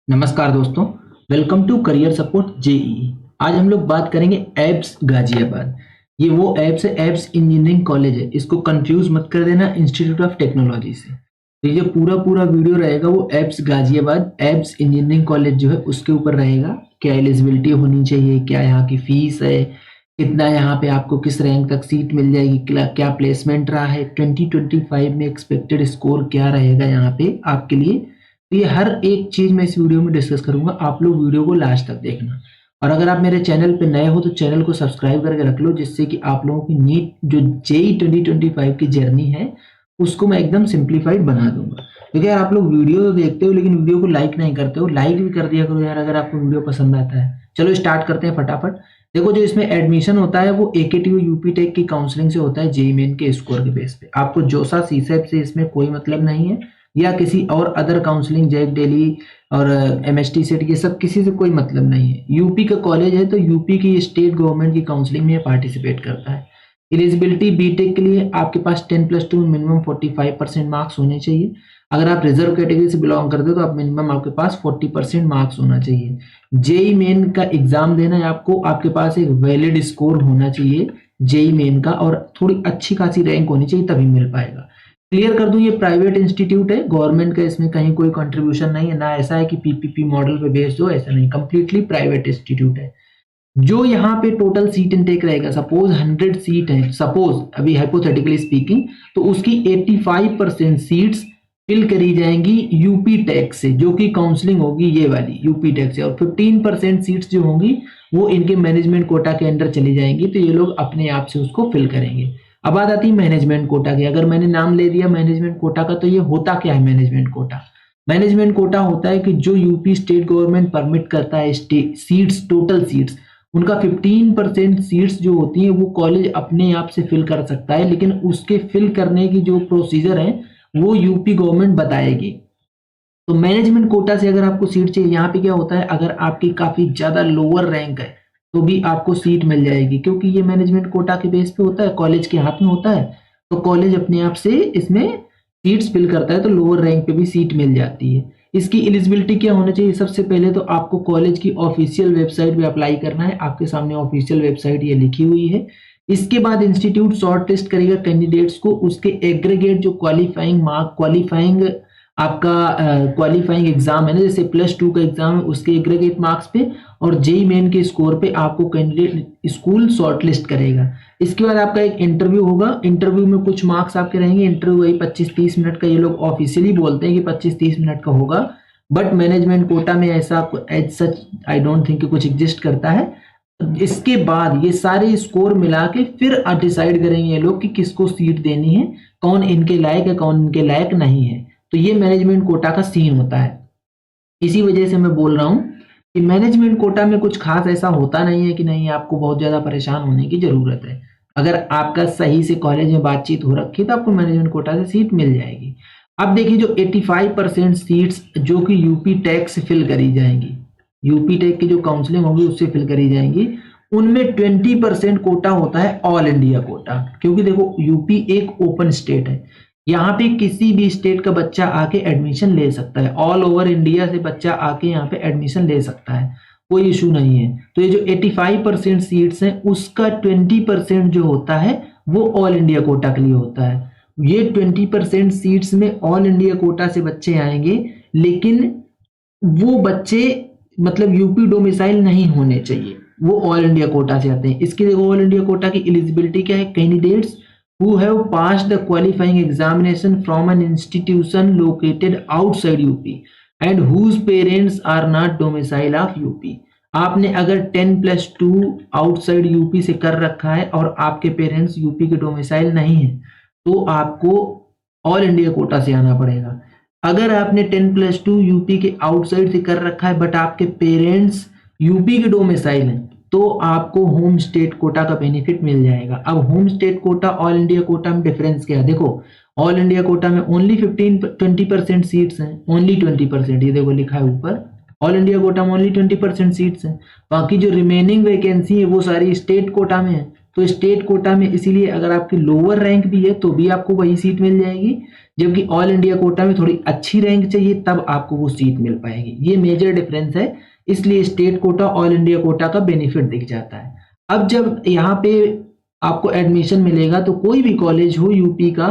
नमस्कार दोस्तों, welcome to career support JEE. आज हम लोग बात करेंगे एब्स गाजियाबाद। ये वो एब्स है, एब्स इंजीनियरिंग कॉलेज है। इसको कंफ्यूज मत कर देना इंस्टीट्यूट ऑफ टेक्नोलॉजी से। तो ये पूरा वीडियो रहेगा वो abs Ghaziabad, abs engineering college जो है उसके ऊपर रहेगा। क्या एलिजिबिलिटी होनी चाहिए, क्या यहाँ की फीस है, कितना यहाँ पे आपको किस रैंक तक सीट मिल जाएगी, क्या प्लेसमेंट रहा है, 2025 में एक्सपेक्टेड स्कोर क्या रहेगा यहाँ पे आपके लिए। तो ये हर एक चीज मैं इस वीडियो में डिस्कस करूंगा। आप लोग वीडियो को लास्ट तक देखना। और अगर आप मेरे चैनल पे नए हो तो चैनल को सब्सक्राइब करके रख लो, जिससे कि आप लोगों की नीट जो जेई 2025 की जर्नी है उसको मैं एकदम सिंप्लीफाइड बना दूंगा। क्योंकि यार आप लोग वीडियो तो देखते हो लेकिन वीडियो को लाइक नहीं करते हो। लाइक भी कर दिया करो यार अगर आपको वीडियो पसंद आता है। चलो स्टार्ट करते हैं फटाफट। देखो, जो इसमें एडमिशन होता है वो एकेटीयू यूपी टेक की काउंसलिंग से होता है, जेईई मेन के स्कोर के बेस पे। आपको जोसा सीसेट से इसमें कोई मतलब नहीं है, या किसी और अदर काउंसलिंग जैक दिल्ली और एमएसटी सेट, ये सब किसी से कोई मतलब नहीं है। यूपी का कॉलेज है तो यूपी की स्टेट गवर्नमेंट की काउंसलिंग में पार्टिसिपेट करता है। एलिजिबिलिटी बीटेक के लिए आपके पास 10+2 में मिनिमम 45% मार्क्स होने चाहिए। अगर आप रिजर्व कैटेगरी से बिलोंग करते हो तो आप मिनिमम आपके पास 40% मार्क्स होना चाहिए। जेई मेन का एग्जाम देना है आपको, आपके पास एक वैलिड स्कोर होना चाहिए जेई मेन का, और थोड़ी अच्छी खासी रैंक होनी चाहिए तभी मिल पाएगा। क्लियर कर दूं, ये प्राइवेट इंस्टीट्यूट है, गवर्नमेंट का इसमें कहीं कोई कंट्रीब्यूशन नहीं है। ना ऐसा है कि पीपीपी मॉडल पे बेस्ड हो, ऐसा नहीं, कंप्लीटली प्राइवेट इंस्टीट्यूट है। जो यहाँ पे टोटल सीट इनटेक रहेगा, सपोज 100 सीट है, सपोज अभी हाइपोथेटिकली स्पीकिंग, तो उसकी 85% सीट्स फिल करी जाएंगी यूपी टेक से, जो कि काउंसलिंग होगी ये वाली यूपी टेक से, और 15% सीट्स जो होंगी वो इनके मैनेजमेंट कोटा के अंदर चली जाएंगी। तो ये लोग अपने आप से उसको फिल करेंगे। अब बात आती है मैनेजमेंट कोटा की। अगर मैंने नाम ले दिया मैनेजमेंट कोटा का, तो ये होता क्या है मैनेजमेंट कोटा? मैनेजमेंट कोटा होता है कि जो यूपी स्टेट गवर्नमेंट परमिट करता है सीट्स, टोटल सीट्स, उनका 15% सीट्स जो होती हैं वो कॉलेज अपने आप से फिल कर सकता है, लेकिन उसके फिल करने की जो प्रोसीजर है वो यूपी गवर्नमेंट बताएगी। तो मैनेजमेंट कोटा से अगर आपको सीट चाहिए, यहाँ पे क्या होता है, अगर आपकी काफी ज्यादा लोअर रैंक है तो भी आपको सीट मिल जाएगी, क्योंकि ये मैनेजमेंट कोटा के बेस पे होता है, कॉलेज के हाथ में होता है। तो कॉलेज अपने आप से इसमें सीट्स फिल करता है, तो लोअर रैंक पे भी सीट मिल जाती है। इसकी एलिजिबिलिटी क्या होना चाहिए? सबसे पहले तो आपको कॉलेज की ऑफिशियल वेबसाइट पे अप्लाई करना है। आपके सामने ऑफिशियल वेबसाइट ये लिखी हुई है। इसके बाद इंस्टीट्यूट शॉर्ट लिस्ट करेगा कैंडिडेट्स को, उसके एग्रीगेट जो क्वालिफाइंग एग्जाम है ना, जैसे +2 का एग्जाम है, उसके एग्रीगेट मार्क्स पे और जेई मेन के स्कोर पे आपको कैंडिडेट स्कूल शॉर्टलिस्ट करेगा। इसके बाद आपका एक इंटरव्यू होगा। इंटरव्यू में कुछ मार्क्स आपके रहेंगे। इंटरव्यू वही 25-30 मिनट का, ये लोग ऑफिशियली बोलते हैं कि 25-30 मिनट का होगा, बट मैनेजमेंट कोटा में ऐसा as such I don't think कुछ एग्जिस्ट करता है। इसके बाद ये सारे स्कोर मिला के फिर डिसाइड करेंगे ये लोग कि किसको सीट देनी है, कौन इनके लायक है, कौन इनके लायक नहीं है। तो ये मैनेजमेंट कोटा का सीन होता है। इसी वजह से मैं बोल रहा हूं कि मैनेजमेंट कोटा में कुछ खास ऐसा होता नहीं है कि नहीं आपको बहुत ज्यादा परेशान होने की जरूरत है। अगर आपका सही से कॉलेज में बातचीत हो रखी तो आपको मैनेजमेंट कोटा से सीट मिल जाएगी। अब देखिए, जो 85% सीट्स जो कि यूपी टेक से फिल करी जाएंगी, यूपी टेक की जो काउंसलिंग होगी उससे फिल करी जाएंगी, उनमें 20% कोटा होता है ऑल इंडिया कोटा। क्योंकि देखो, यूपी एक ओपन स्टेट है, यहाँ पे किसी भी स्टेट का बच्चा आके एडमिशन ले सकता है। ऑल ओवर इंडिया से बच्चा आके यहाँ पे एडमिशन ले सकता है, कोई इशू नहीं है। तो ये जो 85% सीट्स हैं उसका 20% जो होता है वो ऑल इंडिया कोटा के लिए होता है। ये 20% सीट्स में ऑल इंडिया कोटा से बच्चे आएंगे, लेकिन वो बच्चे मतलब यूपी डोमिसाइल नहीं होने चाहिए, वो ऑल इंडिया कोटा से आते हैं। इसके लिए ऑल इंडिया कोटा की एलिजिबिलिटी क्या है? Candidates who have passed the qualifying examination from an institution located outside UP and whose parents are not domicile of UP। आपने अगर 10+2 आउटसाइड यूपी से कर रखा है और आपके पेरेंट्स यूपी के डोमिसाइल नहीं है तो आपको ऑल इंडिया कोटा से आना पड़ेगा। अगर आपने 10+2 यूपी के आउटसाइड से कर रखा है बट आपके पेरेंट्स यूपी के डोमिसाइल हैं तो आपको होम स्टेट कोटा का बेनिफिट मिल जाएगा। अब home state quota all India quota में डिफरेंस क्या है? देखो, ऑल इंडिया कोटा में ओनली 20% सीट्स हैं, ओनली 20%, ये देखो लिखा है ऊपर, ऑल इंडिया कोटा में ओनली 20% सीट्स हैं। बाकी जो रिमेनिंग वैकेंसी है वो सारी स्टेट कोटा में है। तो स्टेट कोटा में इसीलिए अगर आपकी लोअर रैंक भी है तो भी आपको वही सीट मिल जाएगी, जबकि ऑल इंडिया कोटा में थोड़ी अच्छी रैंक चाहिए तब आपको वो सीट मिल पाएगी। ये मेजर डिफरेंस है, इसलिए state quota all India quota का बेनिफिट दिख जाता है। अब जब यहाँ पे आपको एडमिशन मिलेगा तो कोई भी कॉलेज हो यूपी का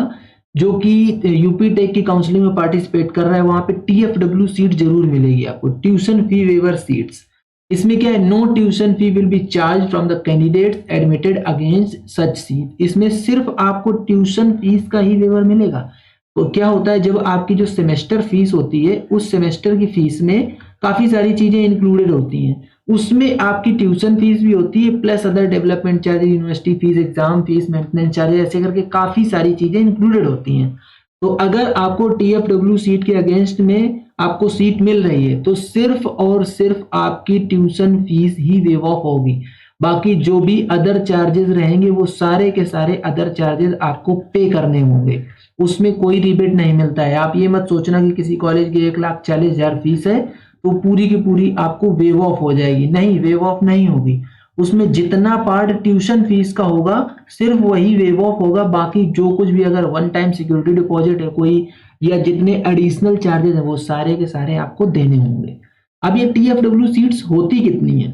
जो कि यूपी टेक की काउंसलिंग में पार्टिसिपेट कर रहा है, वहां पे TFW सीट जरूर मिलेगी आपको, ट्यूशन फी वेवर सीट्स। इसमें क्या है, no tuition fee will be charge from the candidates admitted against such seat. इसमें सिर्फ आपको ट्यूशन फीस का ही वेवर मिलेगा। तो क्या होता है, जब आपकी जो सेमेस्टर फीस होती है उस सेमेस्टर की फीस में काफी सारी चीजें इंक्लूडेड होती हैं, उसमें आपकी ट्यूशन फीस भी होती है plus other development charges, university fees, exam fees, maintenance charges, ऐसे करके काफी सारी चीजें इंक्लूडेड होती हैं। तो अगर आपको TFW सीट के अगेंस्ट में आपको सीट मिल रही है तो सिर्फ और सिर्फ आपकी tuition fees he wave of होगी, बाकी जो भी अदर चार्जेस रहेंगे वो सारे के सारे अदर चार्जेस आपको पे करने होंगे, उसमें कोई रिबेट नहीं मिलता है। आप ये मत सोचना कि किसी कॉलेज की 1,40,000 फीस है तो पूरी की पूरी आपको वेव ऑफ हो जाएगी, नहीं, वेव ऑफ नहीं होगी। उसमें जितना पार्ट ट्यूशन फीस का होगा सिर्फ वही वेव ऑफ होगा, बाकी जो कुछ भी अगर वन टाइम सिक्योरिटी डिपॉजिट है कोई या जितने एडिशनल चार्जेस हैं वो सारे के सारे आपको देने होंगे। अब ये TFW सीट्स होती कितनी है,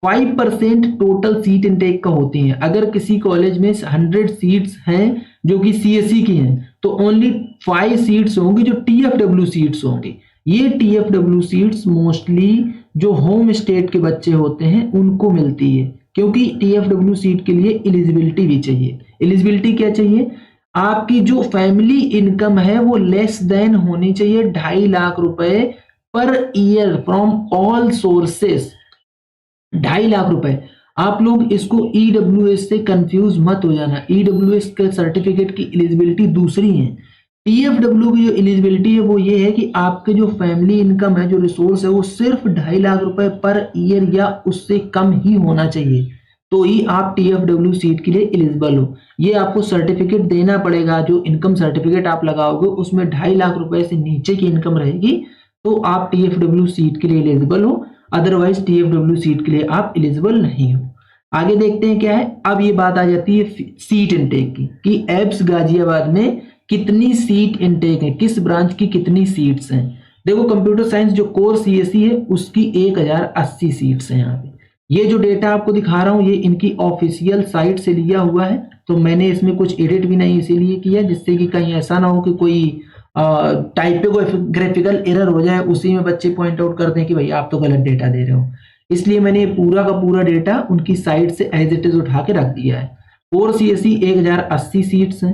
5% टोटल सीट इनटेक का होती हैं। अगर किसी कॉलेज में 100 सीट्स हैं जो कि CSE की हैं तो ओनली 5 सीट्स होंगी जो TFW सीट्स होंगी। ये TFW सीट्स मोस्टली जो होम स्टेट के बच्चे होते हैं उनको मिलती है, क्योंकि TFW सीट के लिए एलिजिबिलिटी भी चाहिए। एलिजिबिलिटी क्या चाहिए, आपकी जो फैमिली इनकम है वो लेस देन होनी चाहिए 2.5 लाख रुपए per year from all sources. 2.5 lakh रुपए। आप लोग इसको EWS से कंफ्यूज मत हो जाना, EWS के सर्टिफिकेट की एलिजिबिलिटी दूसरी है। TFW की जो एलिजिबिलिटी है वो ये है कि आपके जो फैमिली इनकम है, जो रिसोर्स है, वो सिर्फ 2.5 लाख रुपए पर ईयर या उससे कम ही होना चाहिए, तो ही आप TFW सीट के लिए एलिजिबल हो। ये आपको सर्टिफिकेट देना पड़ेगा, जो इनकम सर्टिफिकेट आप लगाओगे उसमें 2.5 लाख रुपए से नीचे की इनकम रहेगी तो आप TFW सीट के लिए एलिजिबल हो, अदरवाइज TFW सीट के लिए आप एलिजिबल नहीं हो। आगे देखते हैं क्या है। अब ये बात आ जाती है सीट इनटेक की कि एब्स गाजियाबाद में कितनी सीट इनटेक है, किस ब्रांच की कितनी सीट्स हैं। देखो, कंप्यूटर साइंस जो कोर CSE है उसकी 1080 सीट्स हैं। यहाँ पे ये जो डेटा आपको दिखा रहा हूँ ये इनकी ऑफिशियल साइट से लिया हुआ है, तो मैंने इसमें कुछ एडिट भी नहीं इसीलिए किया जिससे कि कहीं ऐसा ना हो कि कोई टाइपोग्राफिकल एरर हो जाए, उसी में बच्चे पॉइंट आउट कर दें कि भाई आप तो गलत डेटा दे रहे हो। इसलिए मैंने पूरा का पूरा डेटा उनकी साइट से एज इट इज उठा के रख दिया है। कोर CSE 1080 सीट्स हैं।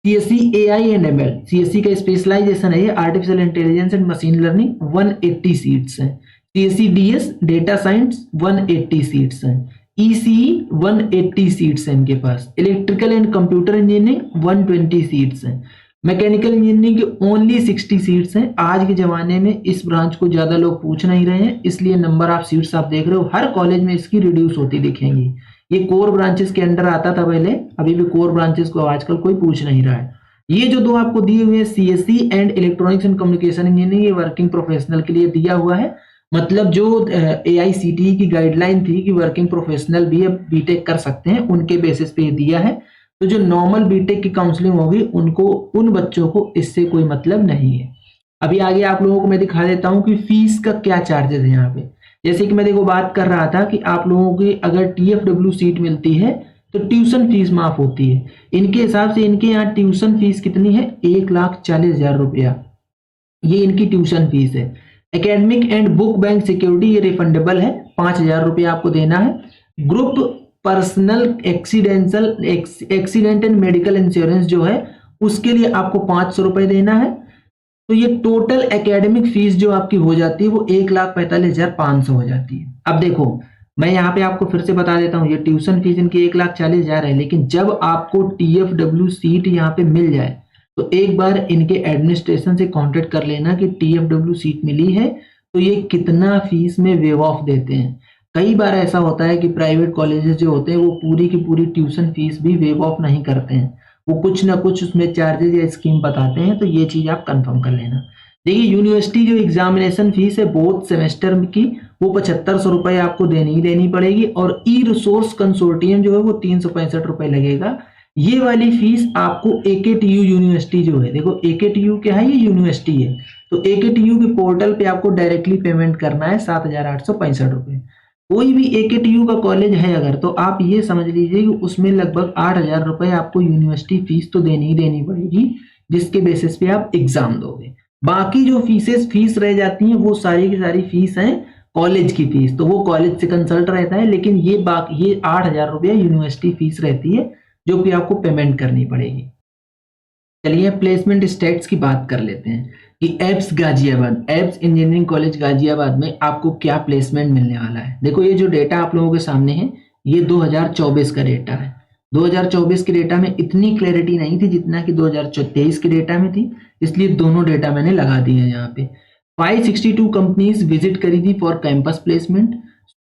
CSE AI and ML, CSE का स्पेशलाइजेशन है ये artificial intelligence and machine learning, 180 seats हैं। CSE DS data science 180 seats हैं। ECE 180 सीट्स हैं इनके पास। Electrical and computer engineering 120 seats हैं। मैकेनिकल इंजीनियरिंग की ओनली 60 सीट्स हैं। आज के जमाने में इस ब्रांच को ज्यादा लोग पूछ नहीं रहे हैं, इसलिए नंबर ऑफ सीट्स आप देख रहे हो हर कॉलेज में इसकी रिड्यूस होती दिखेंगी। ये कोर ब्रांचेस के अंडर आता था पहले, अभी भी कोर ब्रांचेस को आजकल कोई पूछ नहीं रहा है। ये जो दो आपको दिए हुए हैं CSE and electronics and communication engineering, ये वर्किंग प्रोफेशनल के लिए दिया हुआ है। मतलब जो AICTE की गाइडलाइन थी कि वर्किंग प्रोफेशनल भी बीटेक कर सकते हैं, उनके बेसिस पे दिया है। तो जो नॉर्मल बीटेक की काउंसलिंग होगी उनको, उन बच्चों को इससे कोई मतलब नहीं है। अभी आगे आप लोगों को मैं दिखा देता हूं कि फीस का क्या चार्जेस है यहाँ पे। जैसे कि मैं देखो बात कर रहा था कि आप लोगों की अगर TFW सीट मिलती है तो ट्यूशन फीस माफ होती है। इनके हिसाब से इनके यहाँ ट्यूशन फीस कितनी है, 1,40,000 रुपया, ये इनकी ट्यूशन फीस है। Academic and book bank security ये रिफंडेबल है, 5,000 रुपया आपको देना है। Group personal accident and medical insurance जो है उसके लिए आपको 500 रुपए देना है। तो ये टोटल एकेडमिक फीस जो आपकी हो जाती है वो 1,45,500 हो जाती है। अब देखो मैं यहाँ पे आपको फिर से बता देता हूँ, ये ट्यूशन फीस इनकी 1,40,000 है, लेकिन जब आपको TFW सीट यहाँ पे मिल जाए तो एक बार इनके एडमिनिस्ट्रेशन से कांटेक्ट कर लेना कि TFW सीट मिली है तो ये कितना फीस में वेव ऑफ देते हैं। कई बार ऐसा होता है कि प्राइवेट कॉलेजेस जो होते हैं वो पूरी की पूरी ट्यूशन फीस भी वेव ऑफ नहीं करते हैं, वो कुछ ना कुछ उसमें चार्जेस या स्कीम बताते हैं, तो ये चीज आप कंफर्म कर लेना। देखिए यूनिवर्सिटी जो एग्जामिनेशन फीस है बोथ सेमेस्टर की वो 7500 रुपए आपको देनी ही देनी पड़ेगी, और ई रिसोर्स कंसोर्टियम जो है वो 365 रुपए लगेगा। ये वाली फीस आपको AKTU यूनिवर्सिटी जो है, देखो AKTU क्या है, ये यूनिवर्सिटी है, तो AKTU के पोर्टल पे आपको डायरेक्टली पेमेंट करना है 7,865 रुपए। कोई भी AKTU का कॉलेज है अगर, तो आप ये समझ लीजिए कि उसमें लगभग 8,000 रुपए आपको यूनिवर्सिटी फीस तो देनी ही देनी पड़ेगी, जिसके बेसिस पे आप एग्जाम दोगे। बाकी जो फीस रह जाती हैं वो सारी की सारी फीस है कॉलेज की फीस, तो वो कॉलेज से कंसल्ट रहता है, लेकिन ये 8,000 रुपया यूनिवर्सिटी फीस रहती है जो कि आपको पेमेंट करनी पड़ेगी। चलिए प्लेसमेंट स्टेट्स की बात कर लेते हैं कि abs Ghaziabad, abs engineering college Ghaziabad में आपको क्या प्लेसमेंट मिलने वाला है। देखो ये जो डेटा आप लोगों के सामने है ये 2024 का डेटा है। 2024 के डेटा में इतनी क्लैरिटी नहीं थी जितना कि 2023 के डेटा में थी, इसलिए दोनों डेटा मैंने लगा दिए हैं यहाँ पे। 562 कंपनीज विजिट करी थी for campus placement,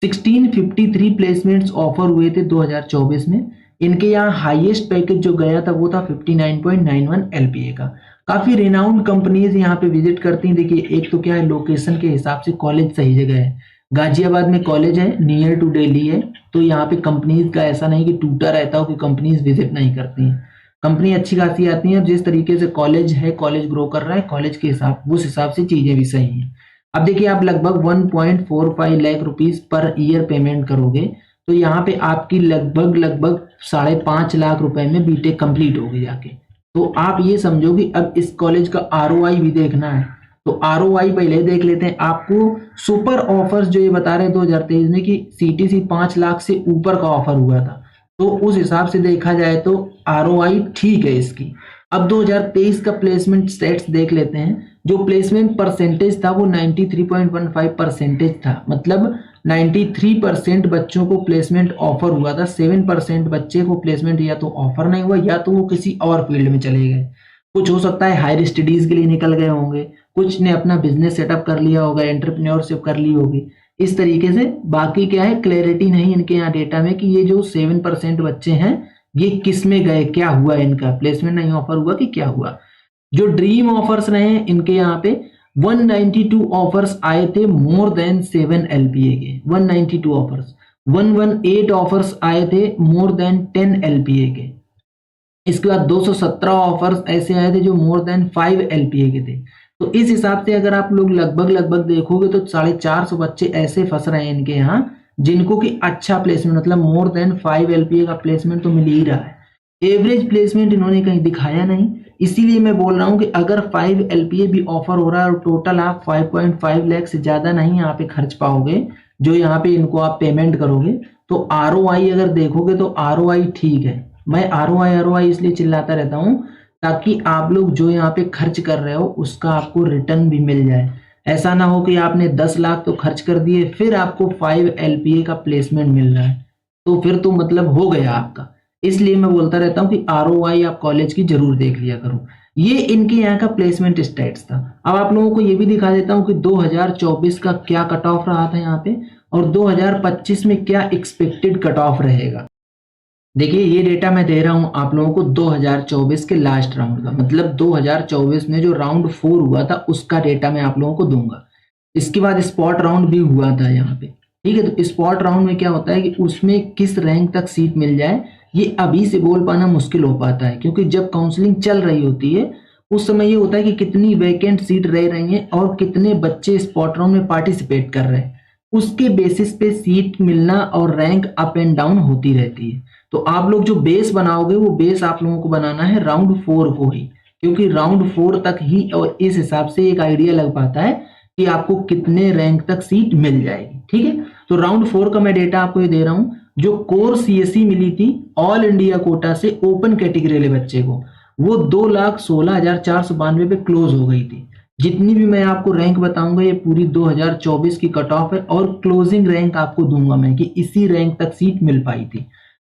1653 placements offer हुए थे 2024 में। इनके यहाँ हाईएस्ट पैकेज जो गया था वो था 59.91 LPA का। काफी रिनाउंड कंपनीज यहाँ पे विजिट करती हैं। देखिए एक तो क्या है, लोकेशन के हिसाब से कॉलेज सही जगह है, गाजियाबाद में कॉलेज है, नियर टू दिल्ली है, तो यहाँ पे कंपनीज का ऐसा नहीं कि टूटा रहता हो कि कंपनीज विजिट नहीं करती हैं। कंपनी अच्छी खासी आती है, जिस तरीके से कॉलेज है, कॉलेज ग्रो कर रहा है, कॉलेज के हिसाब उस हिसाब से चीजें भी सही हैं। अब देखिए आप लगभग 1.45 lakh rupees per year payment करोगे, तो यहाँ पे आपकी लगभग 5.5 लाख रुपए में बीटेक कंप्लीट होगी जाके। तो आप ये समझो कि अब इस कॉलेज का ROI भी देखना है, तो ROI पहले देख लेते हैं। आपको सुपर ऑफर्स जो ये बता रहे हैं 2023 में कि CTC 5 लाख से ऊपर का ऑफर हुआ था, तो उस हिसाब से देखा जाए तो ROI ठीक है इसकी। अब 2023 का प्लेसमेंट स्टेट्स देख लेते हैं। जो प्लेसमेंट परसेंटेज था वो 93.15% था, मतलब 93% बच्चों को प्लेसमेंट ऑफर हुआ था, 7% बच्चे को प्लेसमेंट या तो ऑफर नहीं हुआ या तो वो किसी और फील्ड में चले गए। कुछ हो सकता है हायर स्टडीज के लिए निकल गए होंगे, कुछ ने अपना बिजनेस सेटअप कर लिया होगा, एंटरप्रेन्योरशिप कर ली होगी, इस तरीके से। बाकी क्या है, क्लैरिटी नहीं इनके यहाँ डेटा में कि ये जो 7% बच्चे हैं ये किस में गए, क्या हुआ, इनका प्लेसमेंट नहीं ऑफर हुआ कि क्या हुआ। जो ड्रीम ऑफर्स रहे इनके यहाँ पे 192 ऑफर्स आए थे मोर देन 7 LPA के, 192 ऑफर्स। 118 ऑफर्स आए थे मोर देन 10 LPA के। इसके बाद 217 ऑफर्स ऐसे आए थे जो मोर देन 5 LPA के थे। तो इस हिसाब से अगर आप लोग लगभग देखोगे तो 450 बच्चे ऐसे फंस रहे हैं इनके यहाँ जिनको कि अच्छा प्लेसमेंट, मतलब मोर देन 5 LPA का प्लेसमेंट तो मिल ही रहा है। एवरेज प्लेसमेंट इन्होंने कहीं दिखाया नहीं, इसीलिए मैं बोल रहा हूं कि अगर 5 LPA भी ऑफर हो रहा है और टोटल आप 5.5 लाख से ज्यादा नहीं यहाँ पे खर्च पाओगे, जो यहाँ पे इनको आप पेमेंट करोगे, तो ROI अगर देखोगे तो ROI ठीक है। मैं ROI इसलिए चिल्लाता रहता हूँ ताकि आप लोग जो यहाँ पे खर्च कर रहे हो उसका आपको रिटर्न भी मिल जाए। ऐसा ना हो कि आपने 10 लाख तो खर्च कर दिए फिर आपको 5 LPA का प्लेसमेंट मिल रहा है, तो फिर तो मतलब हो गया आपका। इसलिए मैं बोलता रहता हूँ कि ROI आप कॉलेज की जरूर देख लिया करो। ये इनके यहाँ का प्लेसमेंट स्टेट्स था। अब आप लोगों को ये भी दिखा देता हूँ कि 2024 का क्या कट ऑफ रहा था यहाँ पे और 2025 में क्या एक्सपेक्टेड कट ऑफ रहेगा। देखिए ये डेटा मैं दे रहा हूँ आप लोगों को 2024 के लास्ट राउंड का, मतलब 2024 में जो राउंड 4 हुआ था उसका डेटा मैं आप लोगों को दूंगा। इसके बाद स्पॉट राउंड भी हुआ था यहाँ पे, ठीक है। तो स्पॉट राउंड में क्या होता है कि उसमें किस रैंक तक सीट मिल जाए ये अभी से बोल पाना मुश्किल हो पाता है, क्योंकि जब काउंसलिंग चल रही होती है उस समय ये होता है कि कितनी वैकेंट सीट रह रही हैं और कितने बच्चे स्पॉट राउंड में पार्टिसिपेट कर रहे हैं, उसके बेसिस पे सीट मिलना और रैंक अप एंड डाउन होती रहती है। तो आप लोग जो बेस बनाओगे वो बेस आप लोगों को बनाना है राउंड 4 को ही, क्योंकि राउंड 4 तक ही और इस हिसाब से एक आइडिया लग पाता है कि आपको कितने रैंक तक सीट मिल जाएगी, ठीक है। तो राउंड 4 का मैं डेटा आपको ये दे रहा हूं। जो कोर CSE मिली थी ऑल इंडिया कोटा से ओपन कैटेगरी वाले बच्चे को, वो 2,16,492 पे क्लोज हो गई थी। जितनी भी मैं आपको रैंक बताऊंगा ये पूरी 2024 की कट ऑफ है और क्लोजिंग रैंक आपको दूंगा मैं कि इसी रैंक तक सीट मिल पाई थी।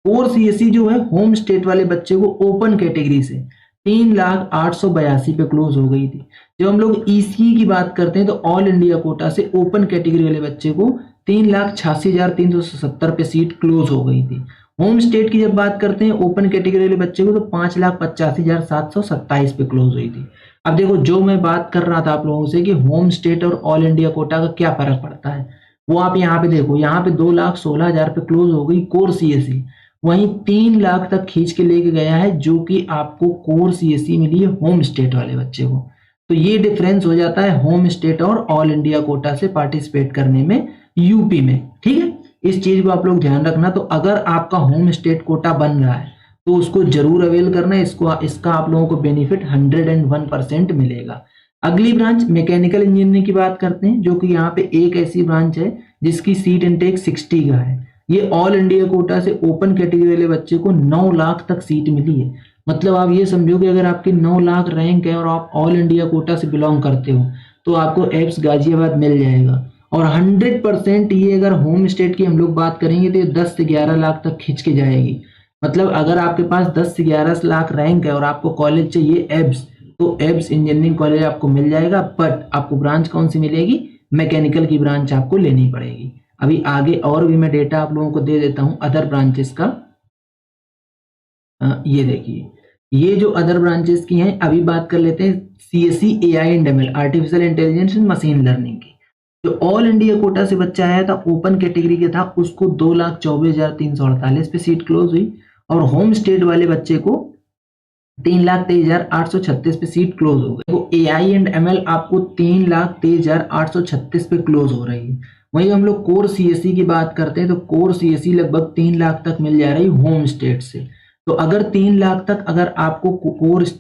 कोर CSE जो है होम स्टेट वाले बच्चे को ओपन कैटेगरी से 3,882 पे क्लोज हो गई थी। जब हम लोग ECE की बात करते हैं तो ऑल इंडिया कोटा से ओपन कैटेगरी वाले बच्चे को 3,86,370 पे सीट क्लोज हो गई थी। होम स्टेट की जब बात करते हैं ओपन कैटेगरी वाले बच्चे को तो 5,85,727 पे क्लोज हुई थी। अब देखो जो मैं बात कर रहा था आप लोगों से कि होम स्टेट और ऑल इंडिया कोटा का क्या फर्क पड़ता है, वो आप यहाँ पे देखो, यहाँ पे 2,16,000 पे क्लोज हो गई कोर सीएससी, वहीं 3 लाख तक खींच के लेके गया है जो कि आपको कोर सीएससी मिली है होम स्टेट वाले बच्चे को। तो ये डिफरेंस हो जाता है होम स्टेट और ऑल इंडिया कोटा से पार्टिसिपेट करने में यूपी में। ठीक है, इस चीज को आप लोग ध्यान रखना। तो अगर आपका होम स्टेट कोटा बन रहा है तो उसको जरूर अवेल करना है, इसका आप लोगों को बेनिफिट 101% मिलेगा। अगली ब्रांच मैकेनिकल इंजीनियरिंग की बात करते हैं, जो कि यहाँ पे एक ऐसी ब्रांच है जिसकी सीट इनटेक 60 का है। ये ऑल इंडिया कोटा से ओपन कैटेगरी वाले बच्चे को 9 लाख तक सीट मिली है। मतलब आप ये समझो कि अगर आपकी 9 लाख रैंक है और आप ऑल इंडिया कोटा से बिलोंग करते हो तो आपको एब्स गाजियाबाद मिल जाएगा। और 100% ये अगर होम स्टेट की हम लोग बात करेंगे तो ये 10 से 11 लाख तक खींच के जाएगी। मतलब अगर आपके पास 10 से 11 लाख रैंक है और आपको कॉलेज चाहिए एब्स, तो एब्स इंजीनियरिंग कॉलेज आपको मिल जाएगा। बट आपको ब्रांच कौन सी मिलेगी? मैकेनिकल की ब्रांच आपको लेनी पड़ेगी। अभी आगे और भी मैं डेटा आप लोगों को दे देता हूं अदर ब्रांचेस का। ये देखिए, ये जो अदर ब्रांचेस की हैं, अभी बात कर लेते हैं CSC AI and ML, artificial intelligence and machine learning की। जो ऑल इंडिया कोटा से बच्चा आया था, ओपन कैटेगरी के था, उसको 2,24,348 पे सीट क्लोज हुई। और होम स्टेट वाले बच्चे को 3,23,836 पे सीट क्लोज हो गई। तो एआई एंड एमएल आपको 3,23,836 पे क्लोज हो रही है। वहीं हम लोग कोर सीएससी की बात करते हैं तो कोर सीएससी लगभग 3 लाख तक मिल जा रही होम स्टेट से। तो अगर 3 लाख तक अगर आपको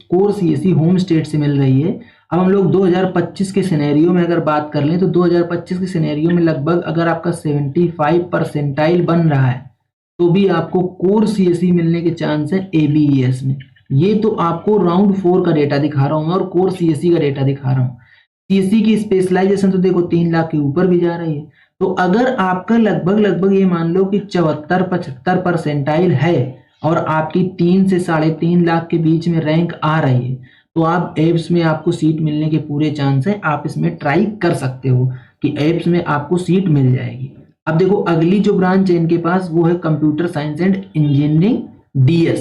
कोर सीएससी होम स्टेट से मिल रही है, अब हम लोग 2025 के सिनेरियो में अगर बात कर लें तो 2025 के सिनेरियो में लगभग अगर आपका 75 परसेंटाइल बन रहा है तो भी आपको कोर सीएससी मिलने के चांस है एबीईएस में। ये तो आपको राउंड 4 का डेटा दिखा रहा हूं और कोर सीएससी का डेटा दिखा रहा हूं। सीएससी की स्पेशलाइजेशन तो देखो 3 लाख के ऊपर भी जा रही है। तो अगर आपका लगभग ये मान लो कि 74-75 परसेंटाइल है और आपकी 3 से 3.5 लाख के बीच में रैंक आ रही है, तो आप एब्स में आपको सीट मिलने के पूरे चांस है। आप इसमें ट्राई कर सकते हो कि एब्स में आपको सीट मिल जाएगी। अब देखो अगली जो ब्रांच है इनके पास वो है computer science and engineering DS,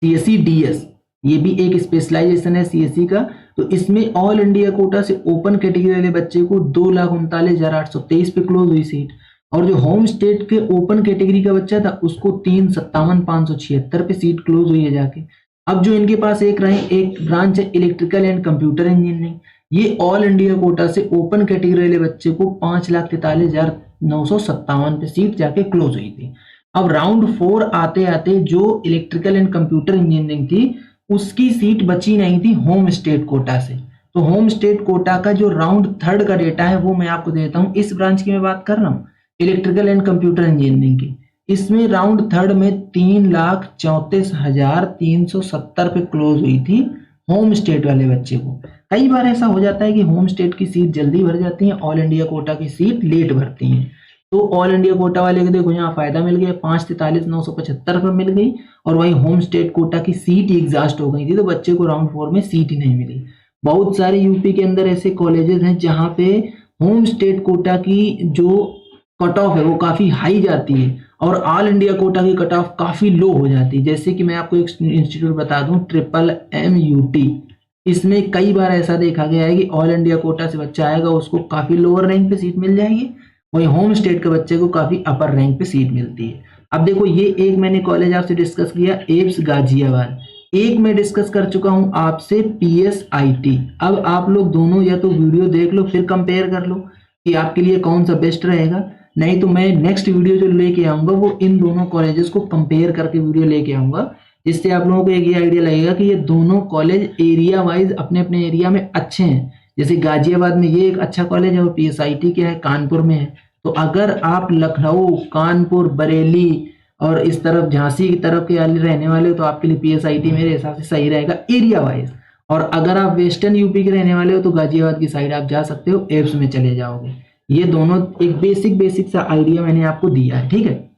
CSC DS. ये भी एक स्पेशलाइजेशन है सीएससी का। तो इसमें ऑल इंडिया कोटा से ओपन कैटेगरी वाले बच्चे को 2,39,823 पे क्लोज हुई सीट। और जो होम स्टेट के ओपन कैटेगरी का बच्चा था उसको 3,57,576 पे सीट क्लोज हुई है जाके। अब जो इनके पास एक ब्रांच है इलेक्ट्रिकल एंड कंप्यूटर इंजीनियरिंग, ये ऑल इंडिया कोटा से ओपन कैटेगरी वाले बच्चे को 5,43,957 पे सीट जाके क्लोज हुई थी। अब राउंड 4 आते आते जो इलेक्ट्रिकल एंड कंप्यूटर इंजीनियरिंग थी उसकी सीट बची नहीं थी होम स्टेट कोटा से। तो होम स्टेट कोटा का जो राउंड 3 का डेटा है वो मैं आपको देता हूं। इस ब्रांच की मैं बात कर रहा हूं इलेक्ट्रिकल एंड कंप्यूटर इंजीनियरिंग की। इसमें राउंड 3 में 3,34,370 पे क्लोज हुई थी होम स्टेट वाले बच्चे को। कई बार ऐसा हो जाता है कि होम स्टेट की सीट जल्दी भर जाती है, ऑल इंडिया कोटा की सीट लेट भरती है। तो ऑल इंडिया कोटा वाले को देखो यहाँ फायदा मिल गया, 5,43,975 पर मिल गई। और वहीं होम स्टेट कोटा की सीट एग्जॉस्ट हो गई थी तो बच्चे को राउंड 4 में सीट ही नहीं मिली। बहुत सारे यूपी के अंदर ऐसे कॉलेजेस हैं जहाँ पे होम स्टेट कोटा की जो कट ऑफ है वो काफी हाई जाती है और ऑल इंडिया कोटा की कट ऑफ काफी लो हो जाती है। जैसे कि मैं आपको एक इंस्टीट्यूट बता दूं, MMUT। इसमें कई बार ऐसा देखा गया है कि ऑल इंडिया कोटा से बच्चा आएगा उसको काफी लोअर रैंक पे सीट मिल जाएगी, वहीं होम स्टेट के बच्चे को काफी अपर रैंक पे सीट मिलती है। अब देखो ये एक मैंने कॉलेज आपसे डिस्कस किया एब्स गाजियाबाद, एक मैं डिस्कस कर चुका हूं आपसे PSIT। अब आप लोग दोनों या तो वीडियो देख लो फिर कंपेयर कर लो कि आपके लिए कौन सा बेस्ट रहेगा। नहीं तो मैं नेक्स्ट वीडियो जो लेके आऊंगा वो इन दोनों कॉलेजेस को कंपेयर करके वीडियो लेके आऊंगा, जिससे आप लोगों को एक ये आइडिया लगेगा कि ये दोनों कॉलेज एरिया वाइज अपने अपने एरिया में अच्छे हैं। जैसे गाजियाबाद में ये एक अच्छा कॉलेज है और PSIT क्या है कानपुर में है। तो अगर आप लखनऊ, कानपुर, बरेली और इस तरफ झांसी की तरफ के रहने वाले हो तो आपके लिए PSIT मेरे हिसाब से सही रहेगा एरिया वाइज। और अगर आप वेस्टर्न यूपी के रहने वाले हो तो गाजियाबाद की साइड आप जा सकते हो, एब्स में चले जाओगे। ये दोनों एक बेसिक सा आइडिया मैंने आपको दिया है, ठीक है।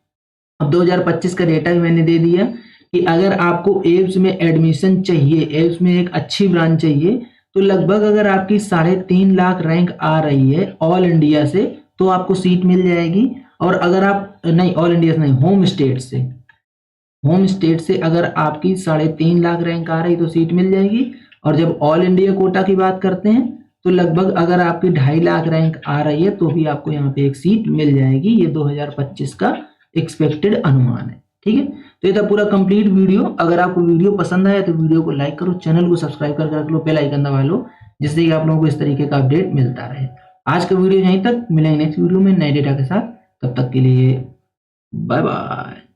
अब 2025 का डेटा भी मैंने दे दिया कि अगर आपको एब्स में एडमिशन चाहिए, एब्स में एक अच्छी ब्रांच चाहिए, तो लगभग अगर आपकी 3.5 लाख रैंक आ रही है ऑल इंडिया से तो आपको सीट मिल जाएगी। और अगर आप नहीं ऑल इंडिया से नहीं होम स्टेट से अगर आपकी 3.5 लाख रैंक आ रही तो सीट मिल जाएगी। और जब ऑल इंडिया कोटा की बात करते हैं तो लगभग अगर आपकी 2.5 लाख रैंक आ रही है तो भी आपको यहाँ पे एक सीट मिल जाएगी। ये 2025 का एक्सपेक्टेड अनुमान है। ठीक है, तो ये था पूरा कंप्लीट वीडियो। अगर आपको वीडियो पसंद आया तो वीडियो को लाइक करो, चैनल को सब्सक्राइब करके रख लो, बेल आइकन दबा लो, जिससे कि आप लोगों को इस तरीके का अपडेट मिलता रहे। आज का वीडियो यहीं तक, मिलेंगे नेक्स्ट वीडियो में नए डेटा के साथ। तब तक के लिए बाय बाय।